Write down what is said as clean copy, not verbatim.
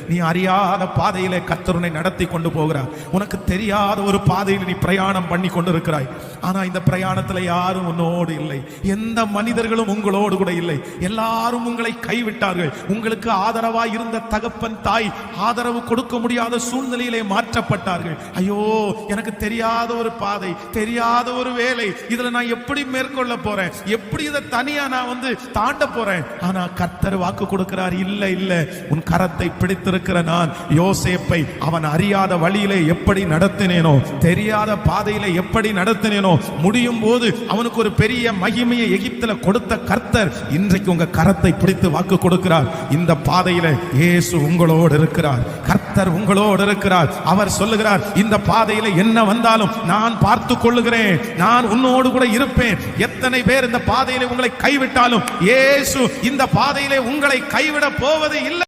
நீ அறியாத பாதையிலே கர்த்தர் உன்னை நடத்தி கொண்டு போகிறார். உனக்கு தெரியாத ஒரு பாதையில் நீ பிரயாணம் பண்ணி கொண்டு இருக்கிறாய். ஆனா இந்த பிரயாணத்துல யாரும் உன்னோடு இல்லை, எந்த மனிதர்களும் உங்களோடு கூட இல்லை. எல்லாரும் உங்களை கைவிட்டார்கள். உங்களுக்கு ஆதரவாய் இருந்த தகப்பன் தாய் ஆதரவு கொடுக்க முடியாத சூழ்நிலையிலே மாற்றப்பட்டார்கள். ஐயோ, எனக்கு தெரியாத ஒரு பாதை, தெரியாத ஒரு வேலை, இதுல நான் எப்படி மேற்கொள்ள போறேன், எப்படி இதை தனியா நான் தாண்ட போறேன். ஆனா கர்த்தர் வாக்கு கொடுக்கிறார், இல்ல இல்ல, உன் கரத்தை பிடித்திருக்கிற நான் யோசேப்பை அவன் அறியாத வழியிலே எப்படி நடத்தினேனோ, தெரியாத பாதையிலே எப்படி நடத்தினேனோ, முடியும் போது அவனுக்கு ஒரு பெரிய மகிமையை எகிப்தில கொடுத்த கர்த்தர் இன்றைக்கு உங்க கரத்தை பிடித்து வாக்கு கொடுக்கிறார். இந்த பாதையில இயேசு உங்களோடு இருக்கிறார், கர்த்தர் உங்களோடு இருக்கிறார். அவர் சொல்லுகிறார், இந்த பாதையில என்ன வந்தாலும் நான் பார்த்து கொள்ளுகிறேன், நான் உன்னோடு கூட இருப்பேன். எத்தனை பேர் இந்த பாதையில உங்களை கைவிட்டாலும் இயேசு இந்த பாதையிலே உங்களை கைவிட போவது இல்லை.